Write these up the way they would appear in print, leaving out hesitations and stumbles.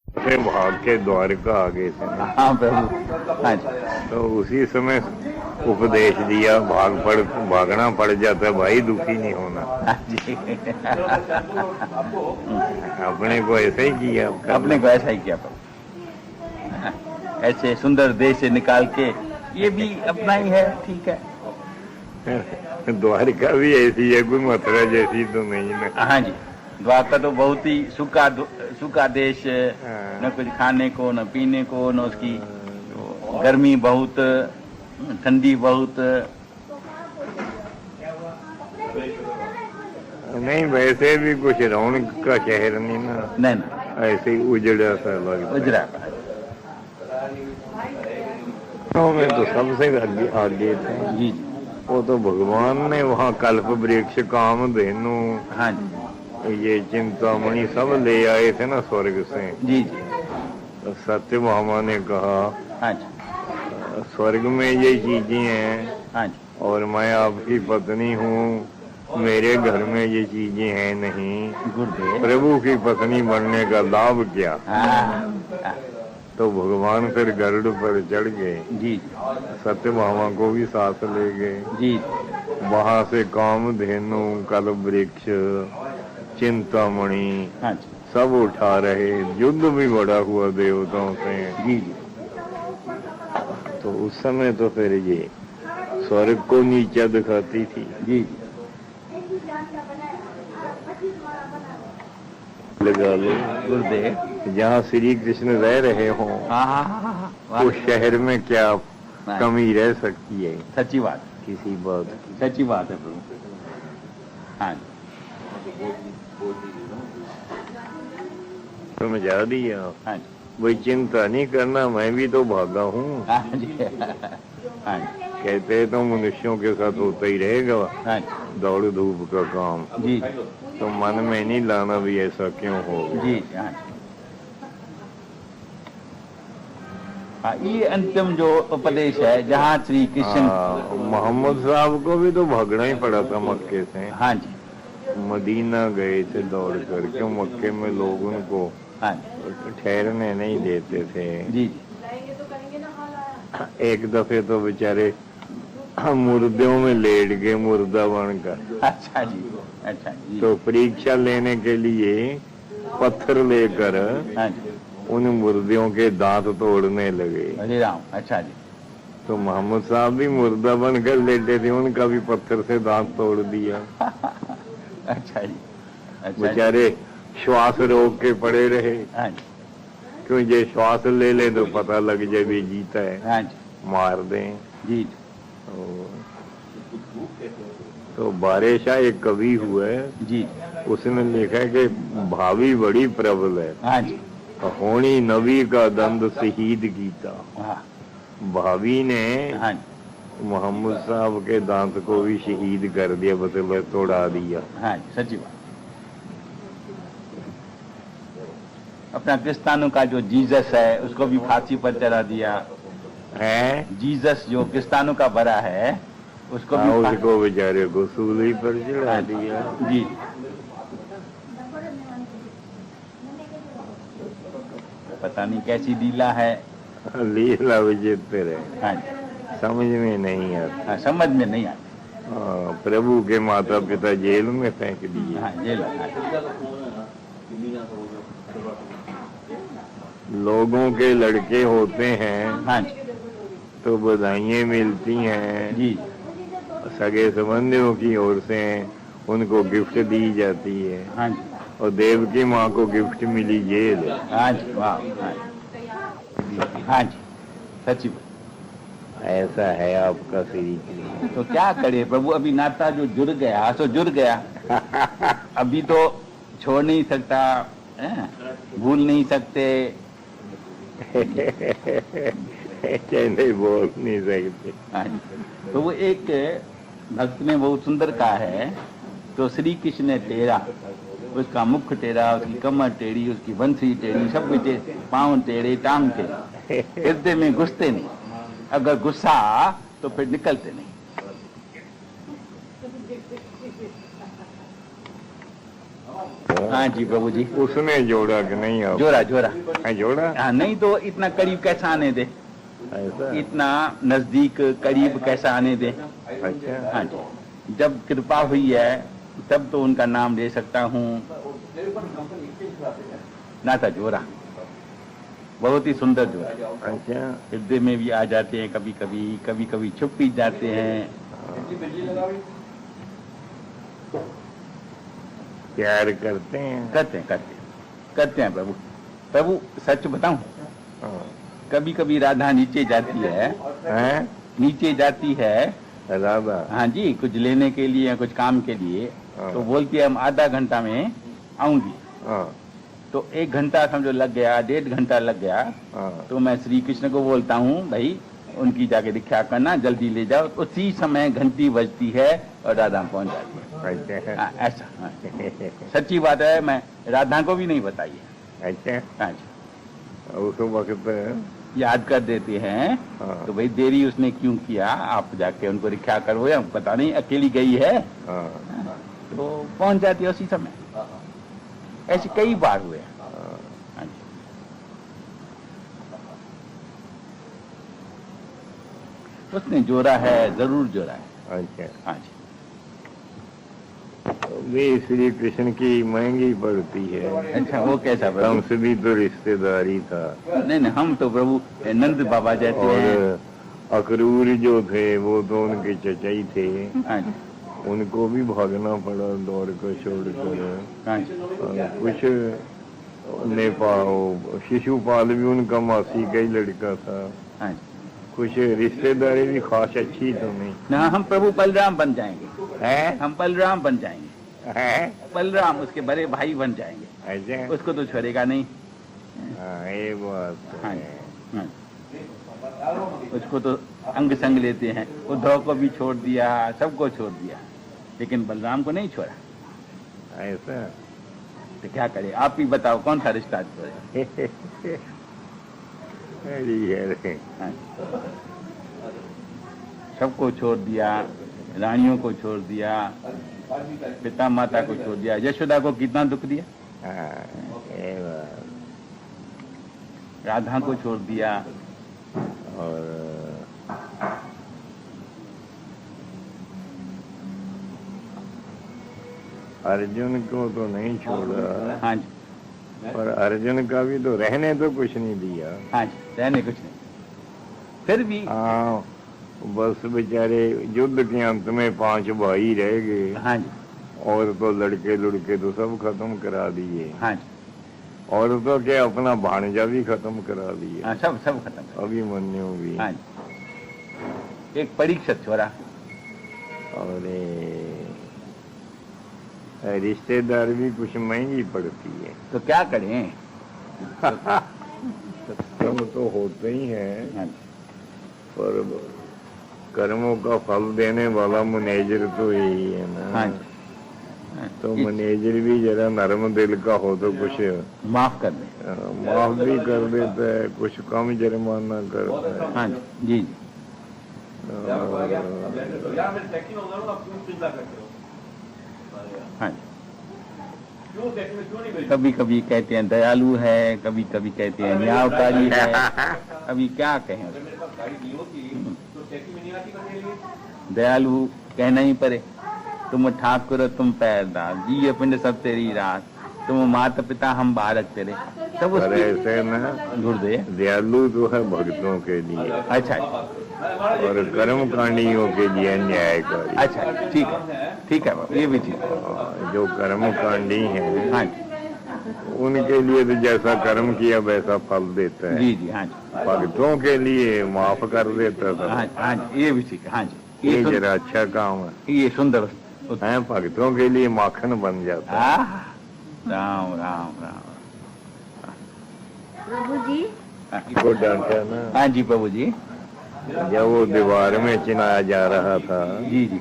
से भाग के द्वारका आ गए थे ना। हाँ प्रभु। हाँ जी। तो उसी समय उपदेश दिया, भागना पड़ जाता है भाई, दुखी नहीं होना। हाँ जी। अपने को ऐसा ही किया, अपने को ऐसा ही किया प्रभु। ऐसे सुंदर देश से निकाल के, ये भी अपना ही है, ठीक है। द्वारका भी ऐसी है, कोई मथुरा जैसी तो नहीं ना। हाँ जी, द्वारका तो बहुत ही सूखा देश, न कुछ खाने को, न पीने को, न उसकी गर्मी बहुत, ठंडी बहुत। नहीं, वैसे भी कुछ रौनक का शहर नहीं ना। नहीं ना, ऐसे ही उजड़ा सा लगता है। उजरा। में तो सबसे आगे थे जी। वो तो भगवान ने वहाँ कल्प वृक्ष, कामधेनु, हाँ जी, ये चिंतामणि सब ले आए थे ना स्वर्ग से। जी। तो सत्यभामा ने कहा, हाँ जी, स्वर्ग में ये चीजें हैं। हाँ जी, और मैं आपकी पत्नी हूँ, मेरे घर में ये चीजें हैं नहीं। गुरुदेव, प्रभु की पत्नी बनने का लाभ क्या। हाँ। तो भगवान फिर गरुड़ पर चढ़ गए, जी सत्यभामा को भी साथ ले गए। जी। वहां से कामधेनु, कल्प वृक्ष, चिंतामणि हाँ जी, सब उठा रहे। युद्ध भी बड़ा हुआ देवताओं से। जी। तो उस समय तो फिर ये स्वर्ग को नीचा दिखाती थी। जी। लगा लो गुरुदेव, जहाँ श्री कृष्ण रह रहे हों, हाँ हाँ हाँ हाँ, उस शहर में क्या कमी रह सकती है सच्ची बात, किसी बात की। सच्ची बात है प्रभु। हाँ समझा दिया। हाँ जी, वही चिंता नहीं करना, मैं भी तो भागा हूँ। हाँ जी, हाँ जी, कहते तो मनुष्यों के साथ होता ही रहेगा हाँ जी, दौड़ धूप का काम। जी तो मन में नहीं लाना भी ऐसा क्यों हो। जी। हाँ जी, हाँ, ये अंतिम जो उपदेश है जहाँ श्री कृष्ण। मोहम्मद साहब को भी तो भागना ही पड़ा था मक्के से। हाँ जी, मदीना गए थे दौड़ कर, क्यों मक्के में लोग उनको हाँ जी, ठहरने नहीं देते थे। जी जी। एक दफे तो बेचारे मुर्दों में लेट गए, मुर्दा बनकर। अच्छा जी, अच्छा जी। तो परीक्षा लेने के लिए पत्थर लेकर हाँ जी, उन मुर्दों के दांत तोड़ने लगे। हरे राम। अच्छा जी, तो मोहम्मद साहब भी मुर्दा बनकर लेटे थे, उनका भी पत्थर से दांत तोड़ दिया। अच्छा जी, अच्छा बेचारे श्वास रोक के पड़े रहे। हाँ जी, क्यों, ये श्वास ले ले तो पता लग जाए भी जीता है, हाँ जी, मार दें। जी। तो बारिशा एक कवि हुआ है, जी। उसने लिखा है कि भावी बड़ी प्रबल है, हाँ जी, होनी नबी का दंड शहीद कीता। हाँ भाभी ने हाँ जी, मोहम्मद साहब के दांत को भी शहीद कर दिया, मतलब तोड़ा दिया। हाँ जी, सच्ची बात। अपना क्रिस्तानों का जो जीसस है उसको भी फांसी पर चढ़ा दिया है। जीसस जो क्रिस्तानों का बड़ा है उसको भी उसको बेचारे को सूली पर चढ़ा दिया। जी। पता नहीं कैसी लीला है। लीला विचित्र है, हाँ जी, समझ में नहीं आता। हाँ, समझ में नहीं आती। प्रभु के माता पिता जेल में फेंक दिए। हाँ, जेल। लोगों के लड़के होते हैं हाँ जी, तो बधाइयाँ मिलती हैं, जी। सगे संबंधियों की ओर से उनको गिफ्ट दी जाती है। हाँ जी, और देव की माँ को गिफ्ट मिली जेल। हाँ जी, वाह। हाँ जी, हाँ जी, सच्ची बात। ऐसा है आपका श्री कृष्ण। तो क्या करे प्रभु, अभी नाता जो जुड़ गया सो जुड़ गया। अभी तो छोड़ नहीं सकता, भूल नहीं सकते। नहीं बोल नहीं सकते। हाँ जी, तो वो एक भक्त ने बहुत सुंदर कहा है, तो श्री कृष्ण ने टेढ़ा, उसका मुख टेढ़ा, उसकी कमर टेढ़ी, उसकी बंसी टेढ़ी, सब कुछ टेढ़ी, पाँव टेढ़े, टांग टेढ़े, हृदय में घुसते नहीं। अगर गुस्सा तो फिर निकलते नहीं। हाँ जी प्रभु जी। उसने जोड़ा कि नहीं आप? जोड़ा जोड़ा। है जोड़ा? हाँ, नहीं तो इतना करीब कैसा आने दे, ऐसा? इतना नजदीक करीब कैसा आने दे। अच्छा। हाँ जी, जब कृपा हुई है तब तो उनका नाम ले सकता हूँ। नाता जोड़ा, बहुत ही सुंदर जोड़ा। अच्छा। हृदय में भी आ जाते हैं कभी कभी, कभी कभी छुप भी जाते हैं। प्यार करते हैं? करते हैं करते हैं करते हैं प्रभु। प्रभु सच बताऊं, हाँ। कभी कभी राधा नीचे जाती है, हैं? नीचे जाती है राधा? हाँ जी, कुछ लेने के लिए या कुछ काम के लिए, हाँ। तो बोलती है हम आधा घंटा में आऊंगी। हाँ। तो 1 घंटा समझो लग गया, 1.5 घंटा लग गया, हाँ। तो मैं श्री कृष्ण को बोलता हूँ भाई उनकी जाके दीक्षा करना, जल्दी ले जाओ। उसी समय घंटी बजती है और राधा पहुंच जाती है। अच्छा। हाँ, ऐसा हाँ। सच्ची बात है, मैं राधा को भी नहीं बताई है। अच्छा। हाँ जी, उस वक्त याद कर देते हैं। हाँ। तो भाई देरी उसने क्यों किया, आप जाके उनको रक्षा करो, या पता नहीं अकेली गई है, हाँ। तो पहुंच जाती है उसी समय। ऐसे कई बार हुए। हाँ। हाँ जी। उसने जोड़ा है, जरूर जोड़ा है। अच्छा। हाँ जी। वे श्री कृष्ण की महंगी पड़ती है। अच्छा, वो कैसा प्रभु? हमसे भी तो रिश्तेदारी था। नहीं नहीं, हम तो प्रभु नंद बाबा जैसे हैं। और अक्रूर जो थे वो तो उनके चचाई थे। हाँ जी। उनको भी भागना पड़ा दौड़ कर छोड़कर। हाँ जी। कुछ नेपाल शिशुपाल भी उनका मासी का ही लड़का था। हाँ जी। कुछ रिश्तेदारी भी खास अच्छी तो नहीं ना, हम प्रभु बलराम बन जाएंगे। है। हम बलराम बन जाएंगे। है? बलराम उसके बड़े भाई बन जाएंगे, ऐसे? उसको तो छोड़ेगा नहीं। हाँ, ये बात हाँ है। हाँ। उसको तो अंग संग लेते हैं। उद्धव को भी छोड़ दिया, सबको छोड़ दिया, लेकिन बलराम को नहीं छोड़ा। ऐसा? तो क्या करे, आप ही बताओ कौन सा रिश्ता छोड़े। अरे यार। हाँ। सबको छोड़ दिया, रानियों को छोड़ दिया, पिता माता को छोड़ दिया। यशोदा को कितना दुख दिया। हाँ, ये बात। राधा को छोड़ दिया। और अर्जुन को तो नहीं छोड़ा। हाँ जी। पर अर्जुन का भी तो रहने तो कुछ नहीं दिया। हाँ जी, रहने कुछ नहीं, फिर भी। हाँ, बस बेचारे युद्ध के अंत में 5 भाई रह गए। हाँ जी। और तो लड़के लड़के तो सब खत्म करा दिए। हाँ जी। और तो क्या अपना भांजा भी खत्म करा दिया। हाँ, सब सब खत्म कर। अभिमन्यु भी। हाँ जी। एक परीक्षित छोड़ा। और रिश्तेदार भी कुछ महंगी पड़ती है। तो क्या करें। कर्म तो होते ही हैं, हाँ जी। पर कर्मों का फल देने वाला मैनेजर तो यही है ना। हाँ जी। तो मैनेजर भी जरा नरम दिल का हो तो कुछ माफ कर दे। माफ भी कर देता है, कुछ कम जुर्माना करता है। हाँ जी। जी जी। हाँ जी। कभी कभी कहते हैं दयालु है, कभी कभी कहते हैं न्यायकारी है। अभी क्या कहें। दयालु कहना ही पड़े। तुम ठाकुर तुम पैरदार, जी पिंड सब तेरी रात, तुम माता पिता हम बालक तेरे। सब पर उसकी ऐसे ना गुरुदेव। दयालु तो है भक्तों के लिए, अच्छा और कर्म कांडियों के लिए न्यायकारी। अच्छा, ठीक है, ठीक है बाबू, ये भी ठीक है। जो कर्म कांडी है हाँ जी। उनके लिए तो जैसा कर्म किया वैसा फल देता है। जी जी। हाँ जी। भक्तों के लिए माफ कर देता था। हाँ हाँ जी, ये भी ठीक है। हाँ जी, ये जरा अच्छा काम है। ये सुंदर हैं, भक्तों के लिए माखन बन जाता है। राम राम राम। प्रभु जी, को डांटा ना, हाँ जी प्रभु जी। जब वो दीवार में चिनाया जा रहा था जी जी।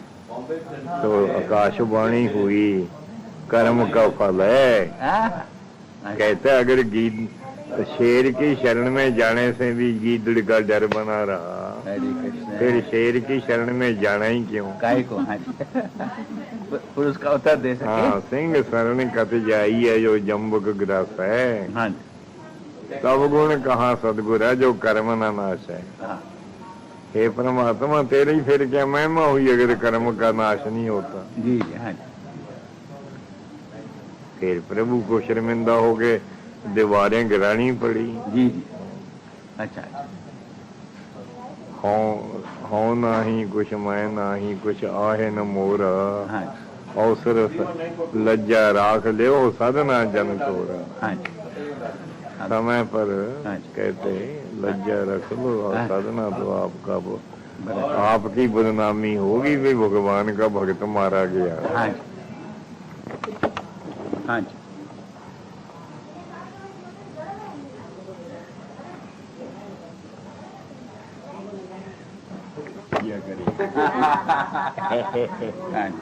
तो आकाशवाणी हुई, कर्म का फल है। कहता अगर शेर की शरण में जाने से भी गीदड़ का डर बना रहा, हरे कृष्ण। फिर शेर की शरण में जाना ही क्यों। काय को। हाँ जी। उसका उत्तर दे सके। हाँ, सिंह शरण कत जाई है जो जम्बुक ग्रस है, हाँ जी। तब गुण कहाँ सदगुर है जो कर्म न नाश है। हाँ हे परमात्मा, तेरे ही फिर क्या महिमा हुई अगर कर्म का नाश नहीं होता। जी जी। हाँ जी। फिर प्रभु को शर्मिंदा हो गए, दीवारें गिरानी पड़ी। जी जी। अच्छा अच्छा। हो नाही कुछ मैं नाही कुछ आहे न मोरा, हाँ जी। अवसर लज्जा राख ले साधना जन तोरा। हाँ जी। हाँ समय पर हाँ जी। कहते लज्जा रख लो और हाँ। साधना तो आपका बराबर। आपकी बदनामी होगी भी भगवान का भक्त मारा गया। हाँ जी। हाँ जी। क्या करें। हाँ जी।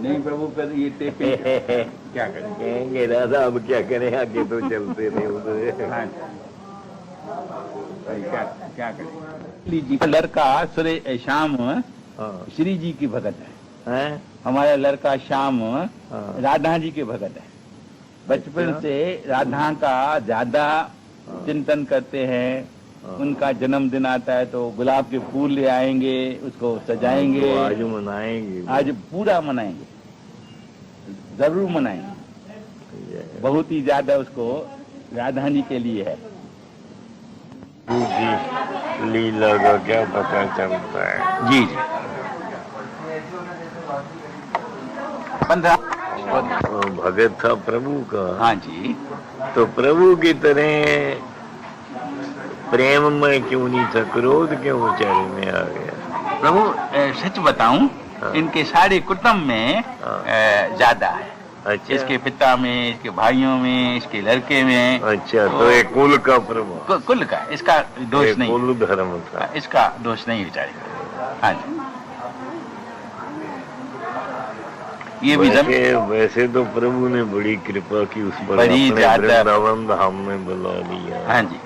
नहीं प्रभु, पर ये टेपे क्या करें। कहेंगे दादा अब क्या करें, आगे तो चलते रहे उधर। हाँ जी। भाई क्या क्या करें। लीजिए, लड़का श्री श्याम हाँ। श्री जी की भगत है। हैं? हमारा लड़का श्याम हाँ। राधा जी के भगत है। बचपन अच्छा। से राधा का ज्यादा चिंतन करते हैं। उनका जन्मदिन आता है तो गुलाब के फूल ले आएंगे, उसको सजाएंगे। तो आज मनाएंगे। आज पूरा मनाएंगे, जरूर मनाएंगे। बहुत ही ज्यादा उसको राधानी के लिए है। जी, लीला का क्या पता चलता है। जी जी। 15। भगत था प्रभु का। हाँ जी। तो प्रभु की तरह प्रेम में क्यों नहीं था, क्रोध क्यों चेहरे में आ गया। प्रभु सच बताऊं, हाँ। इनके सारे कुटुंब में हाँ। ज्यादा है। अच्छा। इसके पिता में, इसके भाइयों में, इसके लड़के में। अच्छा, तो एक कुल का प्रभु, कुल का इसका दोष एक नहीं। कुल धर्म था। इसका दोष नहीं बेचारे। हाँ जी। ये भी वैसे तो प्रभु ने बड़ी कृपा की उस पर, बड़ी अपने ज्यादा। वृंदावन धाम में बुला लिया। हाँ जी।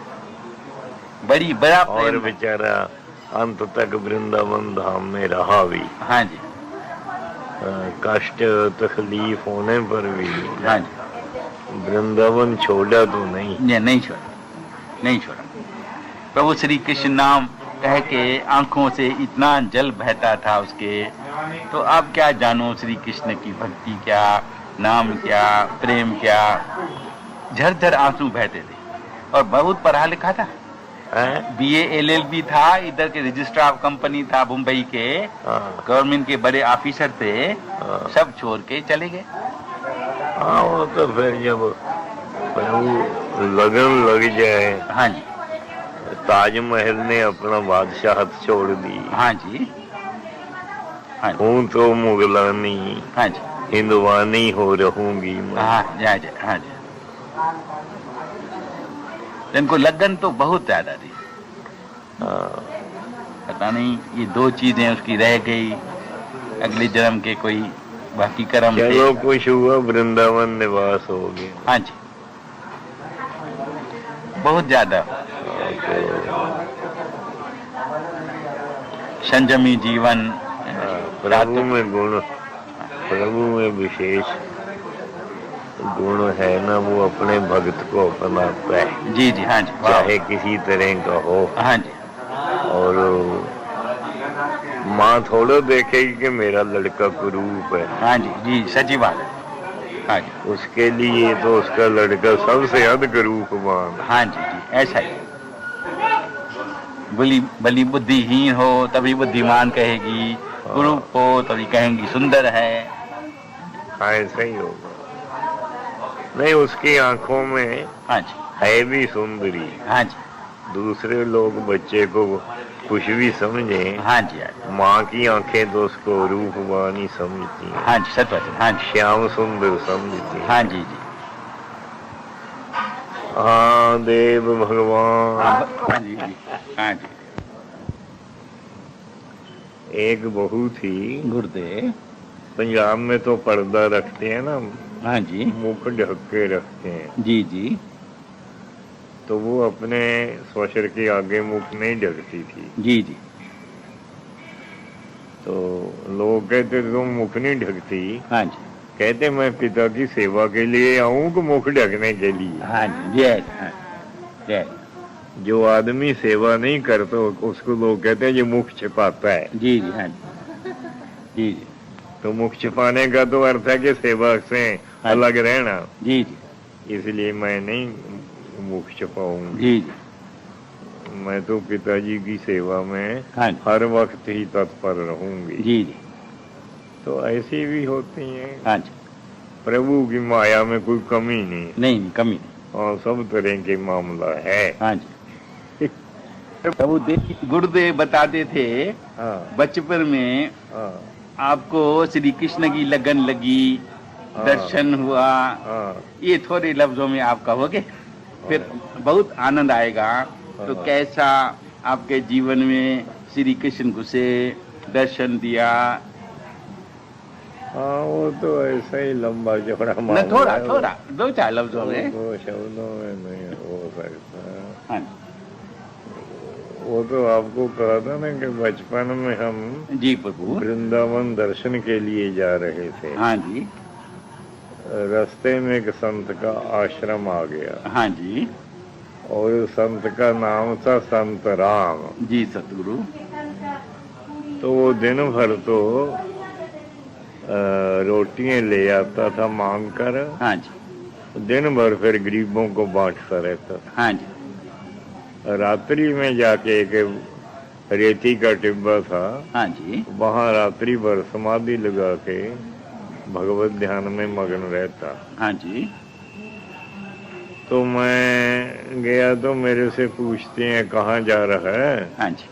बड़ी बड़ा और प्रेम। बेचारा अंत तक वृंदावन धाम में रहा भी। हाँ जी। कष्ट तकलीफ होने पर भी हाँ जी। वृंदावन छोड़ा तो नहीं। नहीं छोड़ा, नहीं छोड़ा। प्रभु श्री कृष्ण नाम कह के आंखों से इतना जल बहता था उसके। तो आप क्या जानो श्री कृष्ण की भक्ति क्या, नाम क्या, प्रेम क्या। झरझर आंसू बहते थे। और बहुत पढ़ा लिखा था। BA LLB था। इधर के रजिस्ट्रार ऑफ कंपनी था मुंबई के। गवर्नमेंट के बड़े ऑफिसर थे। सब छोड़ के चले गए। हाँ, वो तो फिर जब प्रभु लगन लग जाए। हाँ जी। ताजमहल ने अपना बादशाहत छोड़ दी। हाँ जी। हाँ जी। हूँ तो मुगलानी, हाँ जी, हिंदवानी हो रहूंगी मैं। हाँ जी, हाँ जी। इनको लगन तो बहुत ज्यादा थी। पता नहीं ये दो चीजें उसकी रह गई, अगले जन्म के कोई बाकी कर्म थे। चलो कुछ हुआ, वृंदावन निवास हो गया। हाँ जी, बहुत ज्यादा संयमी जीवन। प्रभु में गुण, प्रभु में विशेष गुण है ना, वो अपने भक्त को अपनाता है। जी जी, हाँ जी, चाहे किसी तरह का हो। हाँ जी। और माँ थोड़ा देखेगी कि मेरा लड़का कुरूप है। हाँ जी, जी सच्ची बात है। हाँ जी, उसके लिए तो उसका लड़का सबसे अधिक रूपवान। हाँ जी, जी ऐसा ही। बली बुद्धिहीन हो तभी बुद्धिमान कहेगी, कुरूप हो तभी कहेंगी सुंदर है। ऐसा ही होगा। नहीं, उसकी आंखों में हाँ जी, है भी सुंदरी। हाँ जी, दूसरे लोग बच्चे को कुछ भी समझे, हाँ जी, हाँ जी, माँ की आंखें तो उसको रूपवान ही समझती हैं। हाँ जी, सच बात है। हाँ जी, श्याम सुंदर समझती हैं। हाँ जी, जी, हाँ, देव भगवान। हाँ जी, जी, हाँ जी। एक बहू थी, गुरुदेव। पंजाब में तो पर्दा रखते हैं ना, हाँ जी, मुख ढक के रखते हैं। जी जी, तो वो अपने ससुर के आगे मुख नहीं ढकती थी। जी जी, तो लोग कहते तुम मुख नहीं ढकती, हाँ जी, कहते मैं पिता की सेवा के लिए आऊं कि मुख ढकने के लिए। हाँ जी, जय हाँ, जय जो आदमी सेवा नहीं करता उसको लोग कहते हैं ये मुख छिपाता है। जी जी, हाँ जी जी जी, तो मुख छिपाने का तो अर्थ है कि सेवा से हाँ अलग रहना, जी जी इसलिए मैं नहीं मुख छिपाऊंगी। जी जी, मैं तो पिताजी की सेवा में हाँ जी हर वक्त ही तत्पर रहूंगी। जी जी, तो ऐसी भी होती हैं। हाँ जी, प्रभु की माया में कोई कमी नहीं, नहीं कमी नहीं, और सब तरह के मामला है। हाँ जी। प्रभु गुरुदेव बताते थे हाँ बचपन में हाँ आपको श्री कृष्ण की लगन लगी, हाँ, दर्शन हुआ, हाँ ये थोड़े लफ्जों में आप कहोगे, फिर बहुत आनंद आएगा। तो हाँ। कैसा आपके जीवन में श्री कृष्ण घुसे, दर्शन दिया? हाँ वो तो ऐसा ही लंबा चौड़ा न मामला थोड़ा है। थोड़ा दो चार लफ्जों वो में। दो शब्दों में नहीं हो सकता। हाँ वो तो आपको कहा था ना कि बचपन में हम जी प्रभु, वृंदावन दर्शन के लिए जा रहे थे। हाँ जी, रास्ते में एक संत का आश्रम आ गया, हाँ जी और उस संत का नाम था संत राम। जी सतगुरु, तो वो दिन भर तो रोटियां ले आता था मांग कर, हाँ जी, दिन भर फिर गरीबों को बांटता रहता था। हाँ जी, रात्रि में जाके एक रेती का टिब्बा था, हाँ जी, वहां रात्रि भर समाधि लगा के भगवत ध्यान में मग्न रहता। हाँ जी, तो मैं गया तो मेरे से पूछते हैं कहाँ जा रहा है। हाँ जी,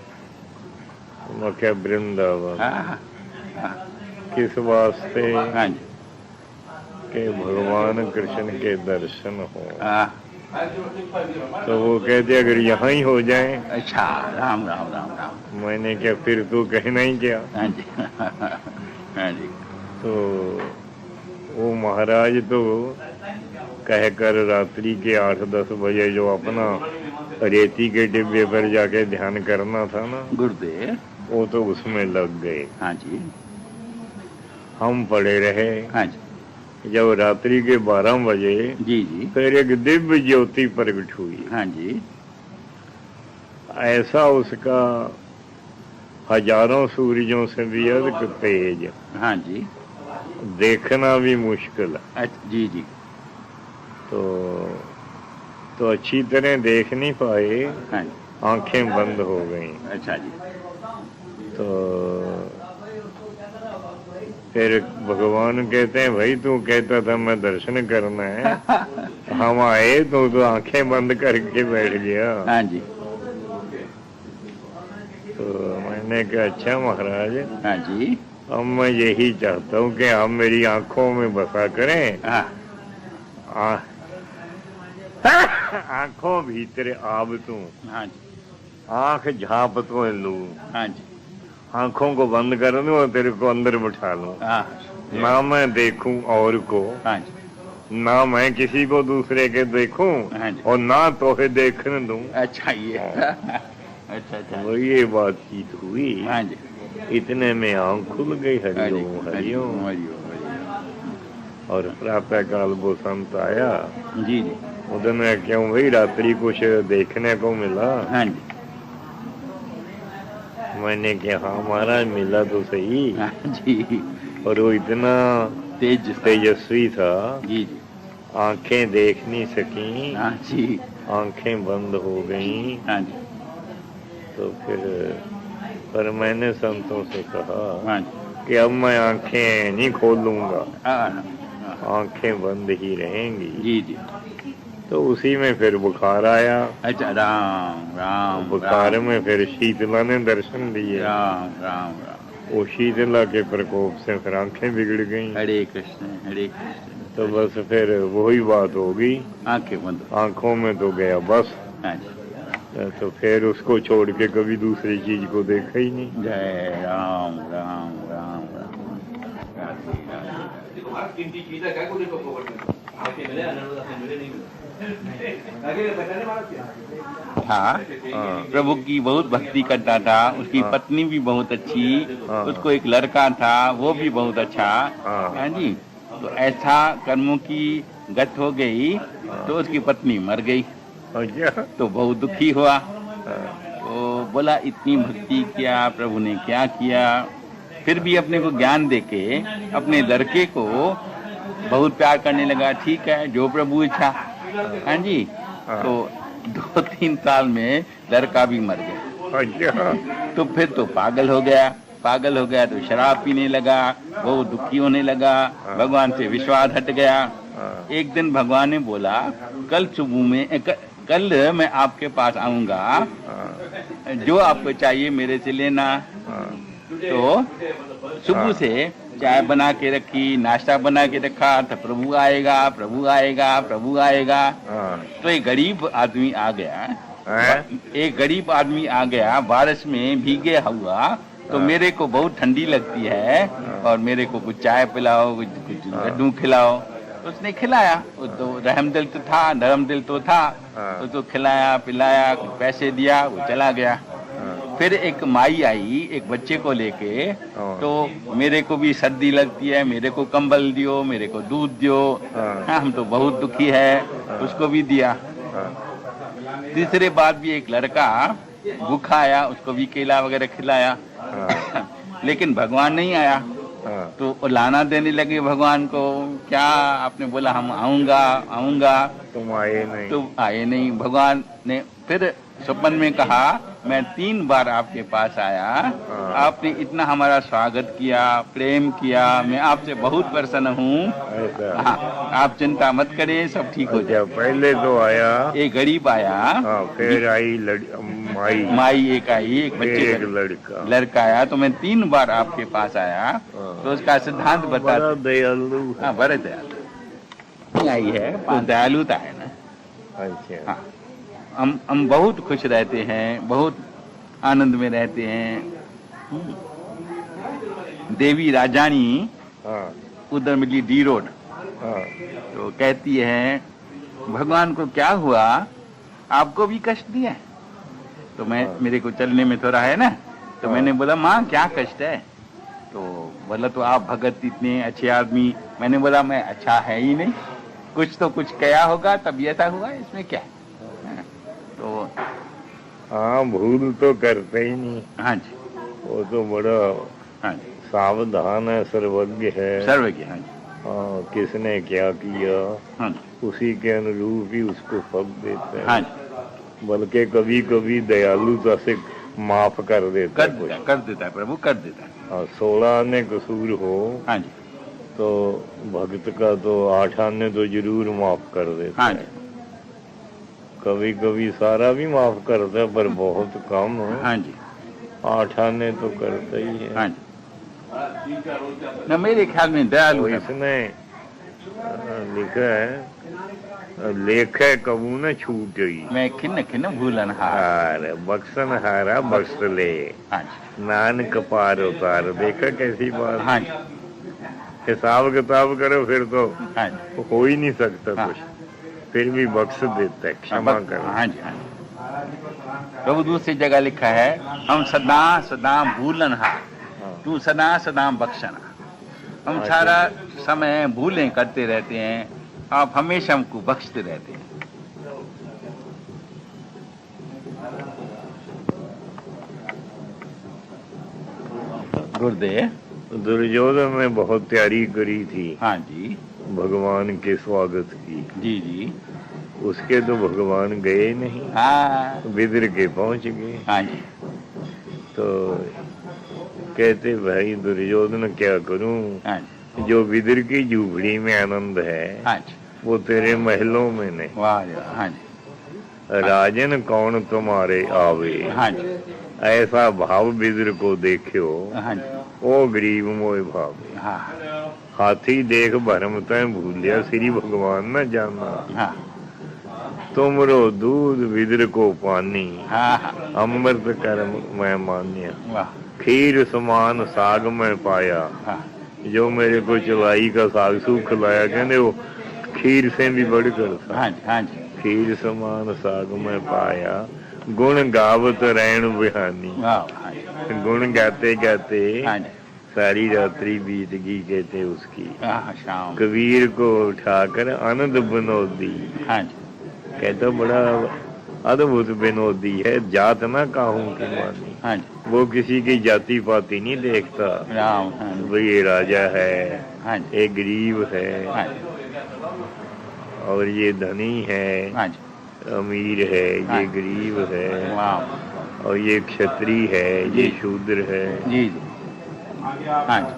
मैं क्या वृंदावन। हाँ हाँ हाँ, किस वास्ते? हाँ जी, कि भगवान कृष्ण के दर्शन हो। हाँ, तो वो कहते अगर यहाँ ही हो जाए। अच्छा, राम राम राम राम, मैंने क्या फिर तो कहना ही क्या। हाँ जी, हाँ जी, तो वो महाराज तो कहकर रात्रि के 8-10 बजे जो अपना रेती के डिब्बे पर जाके ध्यान करना था ना, गुरुदेव, वो तो उसमें लग गए। हाँ जी, हम पड़े रहे। हाँ जी, जब रात्रि के 12 बजे जी जी, फिर एक दिव्य ज्योति प्रकट हुई। हाँ जी, ऐसा उसका हजारों सूरजों से भी अधिक तेज, हाँ जी, देखना भी मुश्किल। अच्छा जी जी, तो अच्छी तरह देख नहीं पाए, हाँ जी, आंखें बंद हो गईं। अच्छा जी, तो फिर भगवान कहते हैं भाई तू कहता था मैं दर्शन करना है, हम आए तो आंखें बंद करके बैठ गया। हाँ जी, तो मैंने कहा अच्छा महाराज, हाँ जी, अब मैं यही चाहता हूँ कि आप मेरी आंखों में बसा करें। हाँ, आंखों भीतर आब तू, हाँ जी, आंख झाप तो लू, हाँ जी, आंखों को बंद कर दूं और तेरे को अंदर बिठा लूं। हाँ, ना मैं देखूं और को, हाँ जी, ना मैं किसी को दूसरे के देखूं, हाँ जी, और ना तोहे देखने दूं। अच्छा ये, अच्छा अच्छा, वो ये बातचीत हुई। हाँ जी, इतने में आंख खुल गई। हरिओम हरिओम हरिओम। हरिओम हरिओम, और प्रातः काल वो संत आया। जी जी, उधर क्यों भाई रात्रि कुछ देखने को मिला? हाँ जी, मैंने कहा हाँ महाराज मिला तो सही। हाँ जी, और वो इतना तेजस्वी था, जी जी, आंखें देख नहीं सकी, हाँ जी, आंखें बंद हो गईं। हाँ जी, तो फिर पर मैंने संतों से कहा हाँ जी, कि अब मैं आंखें नहीं खोलूंगा, हाँ, आंखें बंद ही रहेंगी। जी जी, तो उसी में फिर बुखार आया। अच्छा, राम राम, बुखार राम, में फिर शीतला ने दर्शन दिए। राम राम राम, वो शीतला के प्रकोप से फिर आंखें बिगड़ गईं। हरे कृष्ण हरे कृष्ण, तो बस फिर वही बात हो गई, आंखें बंद, आंखों में तो गया बस। हाँ जी, तो फिर उसको छोड़ के कभी दूसरी चीज को देखा ही नहीं। जय राम राम राम राम, राधे राधे। था, प्रभु की बहुत भक्ति करता था, उसकी हाँ। पत्नी भी बहुत अच्छी, हाँ। उसको एक लड़का था वो भी बहुत अच्छा। हाँ। हाँ जी। तो ऐसा कर्मों की गत हो गई तो उसकी पत्नी मर गई, अच्छा। तो बहुत दुखी हुआ। हाँ। तो बोला इतनी भक्ति किया, प्रभु ने क्या किया। फिर भी अपने को ज्ञान देके अपने लड़के को बहुत प्यार करने लगा। ठीक है, जो प्रभु इच्छा। हाँ जी। हाँ। तो 2-3 साल में लड़का भी मर गया। अच्छा। तो फिर तो पागल हो गया, पागल हो गया तो शराब पीने लगा, बहुत दुखी होने लगा, भगवान से विश्वास हट गया। हाँ। एक दिन भगवान ने बोला कल सुबह में कल मैं आपके पास आऊंगा, हाँ। जो आपको चाहिए मेरे से लेना। हाँ। तो सुबह से चाय बना के रखी, नाश्ता बना के रखा था, प्रभु आएगा, प्रभु आएगा, प्रभु आएगा। हाँ। तो एक गरीब आदमी आ गया, हैं? एक गरीब आदमी आ गया बारिश में भीगे हुआ, तो हाँ। मेरे को बहुत ठंडी लगती है और मेरे को कुछ चाय पिलाओ, कुछ लड्डू खिलाओ। तो उसने खिलाया, वो तो रहम दिल तो था, नरम दिल तो था। हाँ। तो खिलाया पिलाया, कुछ पैसे दिया, वो चला गया। हाँ। फिर एक माई आई एक बच्चे को लेके, हाँ। तो मेरे को भी सर्दी लगती है, मेरे को कंबल दियो, मेरे को दूध दियो। हाँ। हम तो बहुत दुखी है, उसको भी दिया। हाँ। तीसरे बाद भी एक लड़का भूखा आया, उसको भी केला वगैरह खिलाया। हाँ। लेकिन भगवान नहीं आया। हाँ। तो वो लाना देने लगे भगवान को, क्या आपने बोला हम आऊंगा आऊंगा, तुम आए नहीं। तो आए नहीं। भगवान ने फिर स्वप्न में कहा मैं 3 बार आपके पास आया, आपने इतना हमारा स्वागत किया, प्रेम किया, मैं आपसे बहुत प्रसन्न हूँ। ऐसा। हाँ, आप चिंता मत करें, सब ठीक हो जाए। अच्छा, पहले तो आया। एक गरीब आया, हाँ, फिर आई माई। माई एक आई, एक फिर बच्चे एक का लड़का। लड़का आया। तो मैं 3 बार आपके पास आया। तो उसका सिद्धांत बता। बड़ा दयालु। हाँ, बड़े दयालु आई है, दयालुता है ना। अच्छा। हाँ, हम बहुत खुश रहते हैं, बहुत आनंद में रहते हैं। देवी राजानी हाँ। उधर मिली डी रोड, हाँ। तो कहती है भगवान को क्या हुआ, आपको भी कष्ट दिया है? तो मेरे को चलने में थोड़ा है ना, तो मैंने बोला माँ क्या कष्ट है? तो बोला तो आप भगत इतने अच्छे आदमी। मैंने बोला मैं अच्छा है ही नहीं, कुछ तो कुछ किया होगा तब ऐसा हुआ, इसमें क्या है? तो हाँ, भूल तो करते ही नहीं। हाँ जी, वो तो बड़ा हाँ जी, सावधान है, सर्वज्ञ है। सर्वज्ञ। हाँ जी, हाँ, किसने क्या किया हाँ जी, उसी के अनुरूप ही उसको फल देते हैं। हाँ जी, बल्कि कभी कभी दयालुता से माफ कर देता है कुछ। कर देता है प्रभु, कर देता है। हाँ, 16 आने कसूर हो हाँ जी, तो भक्त का तो 8 आने तो जरूर माफ कर देता हाँ है। जी, कभी कभी सारा भी माफ करता है, पर बहुत कम। हाँ जी, 8 आने तो करता ही है। हाँ जी। न मेरे ख्याल में दयालु तो है। इसने लिखा है लेखे कबू न छूट गई, मैं खिन्न खिन्न भूलन हार। हार बक्सन हारा बख्श ले, हाँ जी, नानक पार उतार। देखा कैसी बात। हाँ जी, हिसाब किताब करो फिर तो हाँ जी, हो ही नहीं सकता हाँ। कुछ, फिर भी बख्श देता है, क्षमा करो। हाँ जी, हाँ जी। प्रभु दूसरी जगह लिखा है हम सदा सदा भूलन हार, तू सदा सदा बख्शना। हम सारा समय भूलें करते रहते हैं, आप हमेशा हमको बख्शते रहते हैं। गुरुदेव। दुर्योधन ने बहुत तैयारी करी थी हाँ जी, भगवान के स्वागत की। जी जी, उसके तो भगवान गए नहीं, हाँ, विदुर के पहुंच गए। हाँ जी, तो कहते भाई दुर्योधन क्या करूं, हाँ जी, जो विदुर की झूपड़ी में आनंद है हाँ जी, वो तेरे महलों में नहीं। वाह जी, हाँ जी, राजन कौन तुम्हारे आवे, हाँ जी, ऐसा भाव विदुर को देखियो, हाँ जी, ओ गरीब मोय भावे। हाँ, हाथी देख भरम तय भूलिया, श्री भगवान न जाना। हाँ, तुमरो दूध विदुर को पानी, हाँ, हाँ, अमृत कर मैं मान्या। वाह, खीर समान साग में पाया, हाँ, जो मेरे को चलाई का साग सूख खिलाया, कहने वो खीर से भी बढ़कर था। हाँ जी, हाँ जी, खीर समान साग में पाया, गुण गावत रैन बिहानी। वाह, हाँ जी, गुण गाते गाते हाँ जी, सारी रात्रि बीत गई कहते उसकी। हाँ, शाम, कबीर को उठाकर आनंद विनोदी, हाँ जी, कहता बड़ा अद्भुत विनोदी है, जात ना काहू की मानी। हाँ जी, वो किसी की जाति पाति नहीं देखता, राम, हाँ जी, भाई ये राजा है, हाँ जी, ये गरीब है, हाँ जी, और ये धनी है, हाँ जी, अमीर है, हाँ। ये गरीब है, वाह, और ये क्षत्रिय है, ये जी। शूद्र है। जी जी, हाँ जी,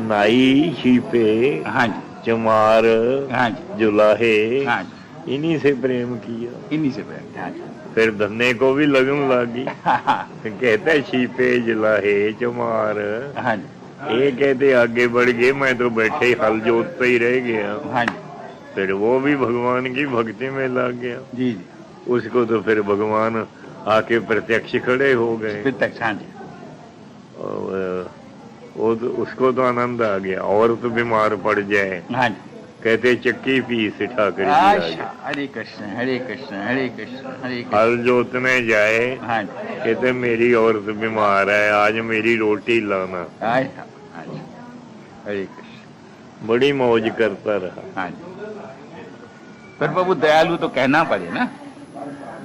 नाई छिपे हाँ जी, चमार हाँ जी, जुलाहे, हाँ जी, इन्हीं से प्रेम किया। इन्हीं से प्रेम, हाँ जी, फिर धन्ने को भी लगन लगी, हाँ कहते छिपे जुलाहे चमार, जी, ये कहते आगे बढ़ गए, मैं तो बैठे ही हल जोतते ही रह गया। हाँ जी, फिर वो भी भगवान की भक्ति में लग गया, जी जी, उसको तो फिर भगवान आके प्रत्यक्ष खड़े हो गए, फिर तक, हाँ जी, और वो तो उसको तो आनंद आ गया। और तो बीमार पड़ जाए, हाँ जी, कहते चक्की पीस ठाकर अच्छा, हरे कृष्ण, हरे कृष्ण, हरे कृष्ण, हरे कृष्ण, हल जोतने जाए, हाँ जी, कहते मेरी औरत बीमार है, आज मेरी रोटी लाना। हाँ जी, हरे कृष्ण, बड़ी मौज करता रहा। हाँ जी। पर बाबू दयालु तो कहना पड़े ना,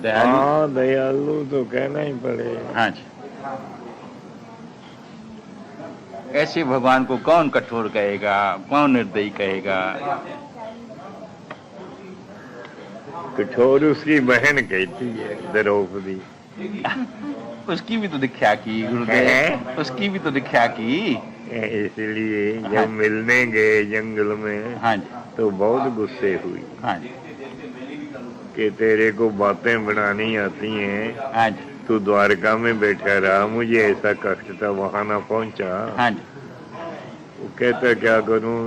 दयालु, हाँ, दयालु तो कहना ही पड़ेगा। हाँ जी। ऐसे भगवान को कौन कठोर कहेगा, कौन निर्दयी कहेगा? कठोर उसकी बहन कहती है, द्रौपदी। उसकी भी तो दीक्षा की गुरुदेव, उसकी भी तो दीक्षा की। इसलिए हाँ। जब मिलने गए जंगल में, हाँ जी, तो बहुत गुस्से हुई हाँ जी, कि तेरे को बातें बनानी आती हैं, हाँ जी, तू द्वारका में बैठा रहा, मुझे ऐसा कष्ट था, वहां ना पहुंचा। हाँ जी, वो कहता क्या करूं,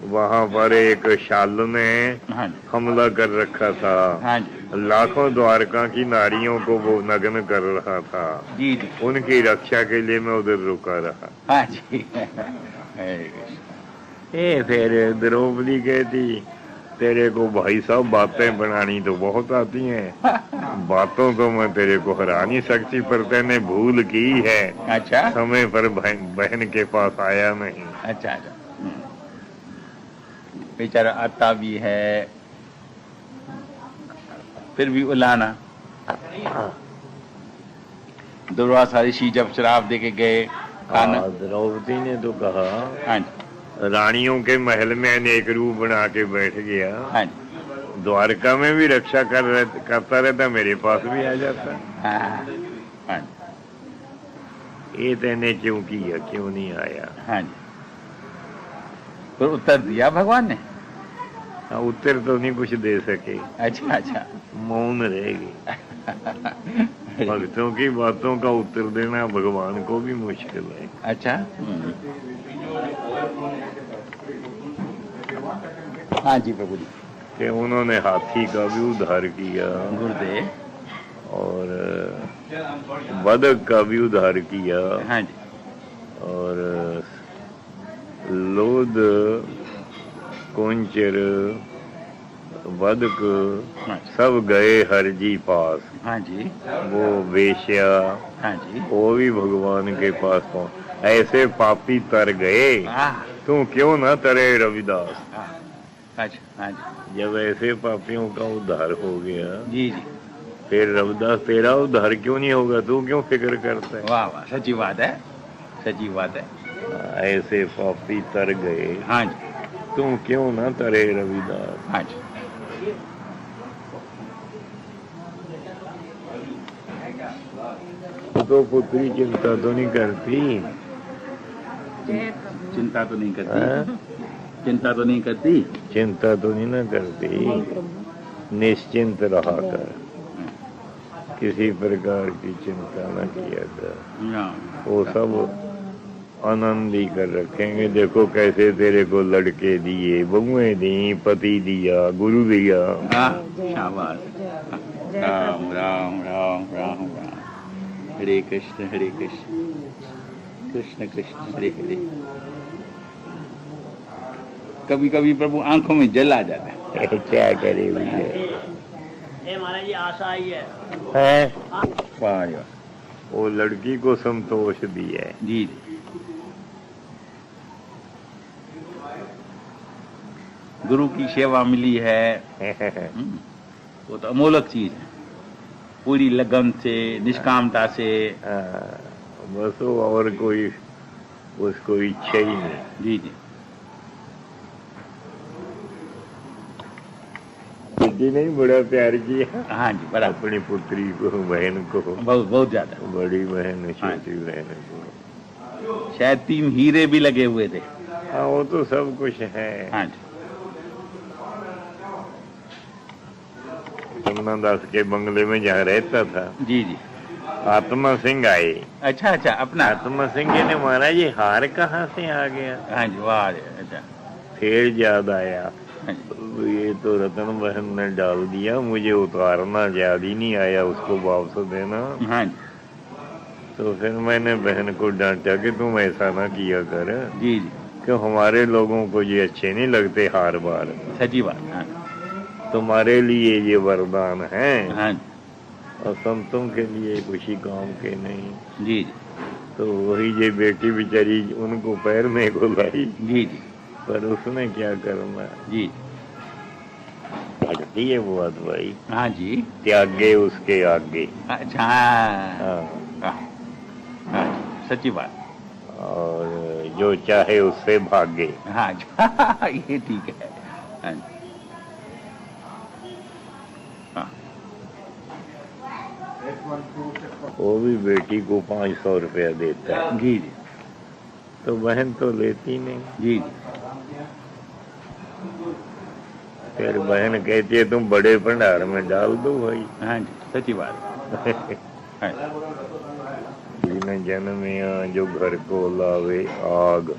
वहां पर एक शाल ने हाँ जी, हमला कर रखा था, हाँ जी, लाखों द्वारका की नारियों को वो नग्न कर रहा था, जी जी, उनकी रक्षा के लिए मैं उधर रुका रहा। हाँ जी, हरे कृष्ण, ये फिर द्रौपदी कहती तेरे को भाई साहब बातें बनानी तो बहुत आती हैं, बातों को मैं तेरे को हरा नहीं सकती, पर तेने भूल की है, अच्छा, समय पर बहन के पास आया नहीं। अच्छा, अच्छा, बेचारा आता भी है, फिर भी उलाना। दुर्वासा ऋषि जब शराब दे के गए खाना, द्रौपदी ने तो कहा, हाँ जी, रानियों के महल में अनेक रूप बना के बैठ गया, हाँ जी, द्वारका में भी रक्षा करता रहता, मेरे पास भी आ जाता, हाँ, हाँ, ये तेने क्यों किया, क्यों नहीं आया? हाँ जी। तो उत्तर दिया भगवान ने? उत्तर तो नहीं कुछ दे सके, अच्छा, अच्छा, मौन रहेगी। भक्तों की बातों का उत्तर देना भगवान को भी मुश्किल है। अच्छा, हाँ जी प्रभु जी, कि उन्होंने हाथी का भी उद्धार किया, गुरुदेव, और बदक का भी उद्धार किया, हाँ जी, और लोद, कुंचर, बदक हाँ सब गए हर जी पास। हाँ जी, वो वेश्या, हाँ जी, वो भी भगवान के पास पहुंच। ऐसे पापी तर गए, तू क्यों ना तरे रविदास। अच्छा, हाँ जी, जब ऐसे पापियों का उद्धार हो गया, जी जी, फिर रविदास तेरा उद्धार क्यों नहीं होगा, तू क्यों फिक्र करता है? वाह वाह, सच्ची बात है, सच्ची बात है, ऐसे पापी तर गए, हाँ जी, तू क्यों ना तरे रविदास। हाँ जी, तो पुत्री चिंता तो नहीं करती, चिंता तो नहीं हाँ? करती, चिंता तो नहीं करती, चिंता तो नहीं ना करती, निश्चिंत रहा कर, किसी प्रकार की चिंता न किया कर, हाँ, वो सब आनंद ही कर रखेंगे। देखो कैसे तेरे को लड़के दिए, बहुएं दी, पति दिया, गुरु दिया। शाबाश, राम राम राम राम राम, हरे कृष्ण कृष्ण कृष्ण हरे हरे। कभी कभी प्रभु आंखों में जल आ जाता है, क्या करे भैया, ये महाराज जी आशा आई है। है वाह जी वाह। वो लड़की को संतोष दिया है। जी जी, गुरु की सेवा मिली है, वो तो अमोलक चीज है। पूरी लगन से, निष्कामता से। हाँ, बस वो और कोई उसको इच्छा ही नहीं। जी जी, बेटी ने बड़ा प्यार किया हाँ जी, बराबर, अपनी पुत्री को, बहन को, बहुत बहुत ज्यादा। बड़ी बहन छोटी बहन को। शायद 3 हीरे भी लगे हुए थे। हाँ, वो तो सब कुछ है। हाँ जी, यमुना दास के बंगले में जहाँ रहता था, जी जी, आत्मा सिंह आए। अच्छा अच्छा, अपना। आत्मा सिंह ने महाराज ये हार कहाँ से आ गया? हाँ जी, वाह जी, अच्छा। फिर याद आया, हाँ जी, ये तो रतन बहन ने डाल दिया, मुझे उतारना याद ही नहीं आया, उसको वापस देना। हाँ जी, तो फिर मैंने बहन को डांटा कि तुम ऐसा ना किया कर, जी जी, क्यों हमारे लोगों को ये अच्छे नहीं लगते हार बार, सच्ची बात। हाँ तुम्हारे लिए ये वरदान है हाँ जी, और संतों के लिए किसी काम के नहीं। जी जी, तो वही ये बेटी बेचारी उनको पैर में को लाई, जी जी, पर उसने क्या करना, जी, भटती है वो भाई, हाँ जी, त्यागे उसके आगे। अच्छा, हाँ हाँ, हाँ, हाँ जी, सच्ची बात। और जो चाहे उससे भागे। हाँ जी, ये ठीक है। हाँ जी, हाँ, वो भी बेटी को 500 रुपया देता है, जी जी, तो बहन तो लेती नहीं। जी जी, फिर बहन कहती है तुम बड़े भंडार में डाल दो भाई। हाँ जी, सच्ची बात। हाँ जी, न जन्मिया जो घर को लावे आग,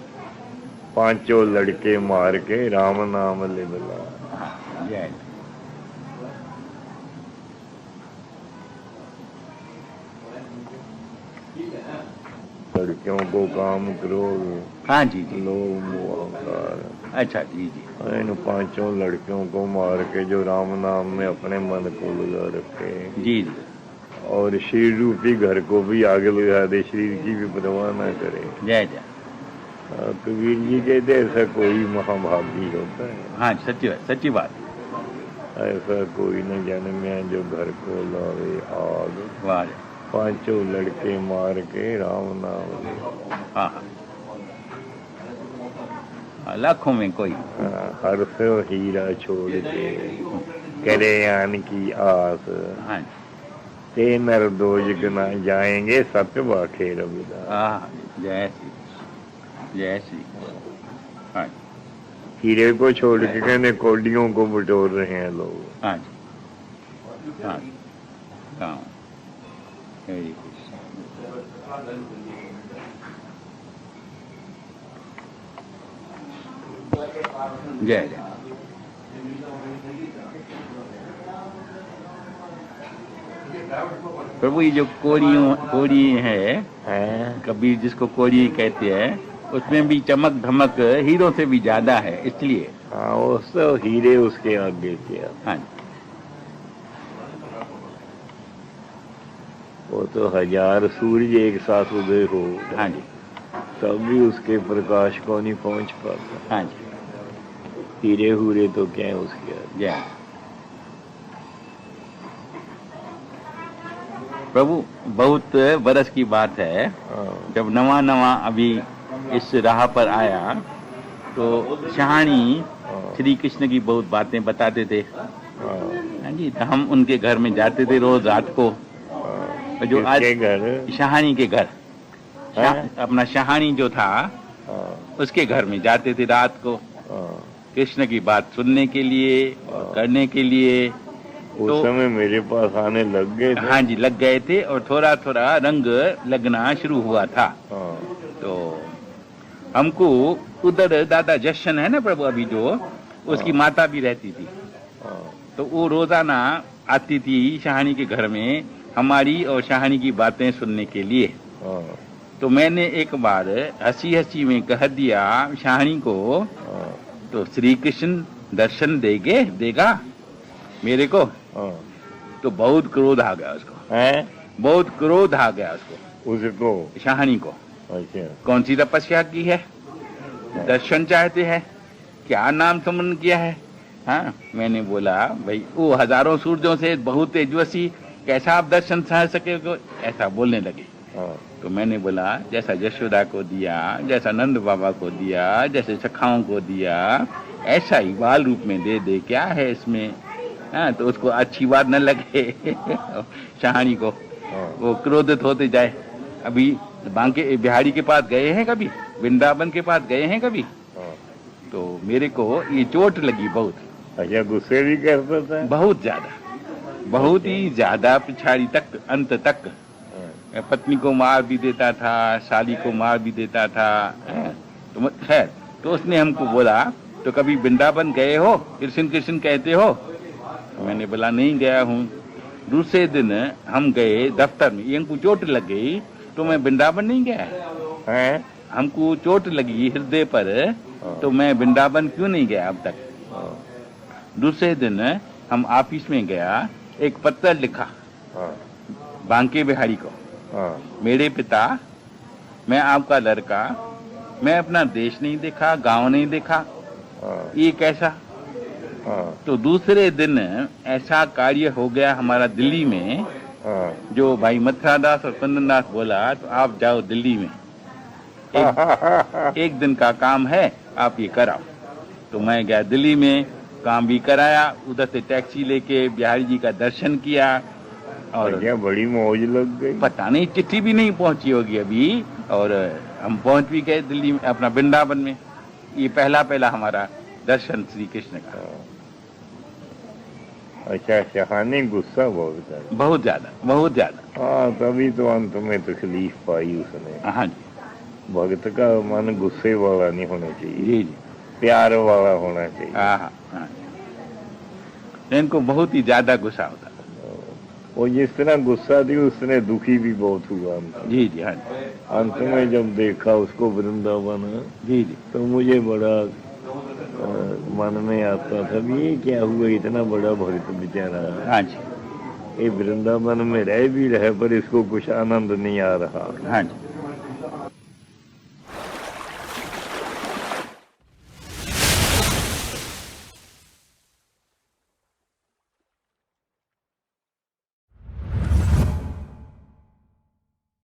5 लड़के मार के राम नाम ले बुला। हाँ, जय। लड़कियों को काम क्रोध, हाँ जी जी, लोभ मोह अहंकार, अच्छा, जी जी, इन 5 लड़कियों को मार के जो राम नाम में अपने मन को लगा रखे, जी जी, और शरीर रूपी घर को भी आगे लगा दे, शरीर की भी परवाह न करे। जय जय। कबीर जी कहते ऐसा कोई महाभागी होता है, हाँ, सच्ची बात। ऐसा कोई न जन्मिया जो घर को लावे आग, वाह जय। 5 लड़के मार के राम नाम ले। हाँ हाँ, लाखों में कोई। हर से हीरा छोड़ के करे आन की आस, हाँ ते नर दोज न जाएंगे सत्य बाखे रविदास। हाँ, जय श्री, जय श्री। हाँ हीरे को छोड़ के कहने कोडियों को बटोर रहे हैं लोग। हाँ जी, हाँ हाँ, वेरी गुड। जय जय। प्रभु ये जो कोड़ी है, कबीर जिसको कोड़ी कहते हैं, उसमें भी चमक धमक हीरो से भी ज्यादा है, इसलिए। हाँ, उस तो हीरे उसके आगे किया। हाँ, वो तो 1000 सूर्य एक साथ उदय हो, हाँ जी, तब भी उसके प्रकाश को नहीं पहुंच पाता। हाँ जी, हीरे हुरे तो क्या है उसके आगे। जय प्रभु। बहुत बरस की बात है, हाँ, जब नवा नवा अभी इस राह पर आया, तो शहानी श्री कृष्ण की बहुत बातें बताते थे। हाँ जी, तो हम उनके घर में जाते थे रोज रात को। जो आज घर, शहानी के घर, अपना शहानी जो था, उसके घर में जाते थे रात को, कृष्ण की बात सुनने के लिए और करने के लिए। उस समय मेरे पास आने लग गए थे। हाँ जी, लग गए थे, और थोड़ा थोड़ा रंग लगना शुरू हुआ था। तो हमको उधर दादा जशन है ना प्रभु अभी जो, उसकी माता भी रहती थी, तो वो रोजाना आती थी शहानी के घर में हमारी और शहानी की बातें सुनने के लिए। तो मैंने एक बार हंसी हंसी में कह दिया शहानी को, तो श्री कृष्ण दर्शन देगा मेरे को, हाँ तो बहुत क्रोध आ गया उसको, है बहुत क्रोध आ गया उसको, उसको। शाहनी को। अच्छा कौन सी तपस्या की है, दर्शन चाहते हैं, क्या नाम सुमन किया है। हाँ, मैंने बोला भाई वो हजारों सूरजों से बहुत तेजस्वी, कैसा आप दर्शन सह सके, ऐसा बोलने लगे। हाँ तो मैंने बोला जैसा यशोदा को दिया, जैसा नंद बाबा को दिया, जैसे सखाओं को दिया, ऐसा ही बाल रूप में दे, क्या है इसमें। हाँ, तो उसको अच्छी बात न लगे शाहनी को, हाँ वो क्रोधित होते जाए। अभी बांके बिहारी के पास गए हैं कभी, वृंदावन के पास गए हैं कभी, हाँ। तो मेरे को ये चोट लगी बहुत, अच्छा गुस्से भी करता था। बहुत ज्यादा, बहुत ही ज्यादा, पिछाड़ी तक, अंत तक। हाँ, पत्नी को मार भी देता था, साली को मार भी देता था। तो खैर, तो उसने हमको बोला तो कभी वृंदावन गए हो, कृष्ण कृष्ण कहते हो। मैंने बोला नहीं गया हूँ। दूसरे दिन हम गए दफ्तर में, ये हमको चोट लग गई, तो मैं वृंदावन नहीं गया। हैं? हमको चोट लगी हृदय पर, तो मैं वृंदावन क्यों नहीं गया अब तक। हाँ, दूसरे दिन हम ऑफिस में गया, एक पत्र लिखा हाँ, बांके बिहारी को, हाँ, मेरे पिता, मैं आपका लड़का, मैं अपना देश नहीं देखा, गांव नहीं देखा, हाँ, ये कैसा। हाँ, तो दूसरे दिन ऐसा कार्य हो गया हमारा दिल्ली में, हाँ, जो भाई मथुरा दास और कुंदन दास बोला तो आप जाओ दिल्ली में, एक दिन का काम है, आप ये कराओ। तो मैं गया दिल्ली में, काम भी कराया, उधर से टैक्सी लेके बिहारी जी का दर्शन किया। और क्या बड़ी मौज लग गई। पता नहीं चिट्ठी भी नहीं पहुंची होगी अभी, और हम पहुंच भी गए दिल्ली में, अपना वृंदावन में। ये पहला हमारा दर्शन श्री कृष्ण का। अच्छा शाहानी गुस्सा बहुत कर। बहुत ज्यादा, बहुत ज्यादा। हाँ तभी तो अंत में तकलीफ पाई उसने। हाँ जी, भक्त का मन गुस्से वाला नहीं होना चाहिए, जी जी, प्यार वाला होना चाहिए। हाँ हाँ हाँ। इनको बहुत ही ज्यादा गुस्सा होता। वो जिस तरह गुस्सा थी उसने दुखी भी बहुत हुआ अंत में। जी जी, हाँ जी, अंत में जब देखा उसको वृंदावन, जी जी, तो मुझे बड़ा मन में आता था भी ये क्या हुआ, इतना बड़ा भक्त बेचारा, हाँ जी, ये वृंदावन में रह भी रहे पर इसको कुछ आनंद नहीं आ रहा। हाँ जी।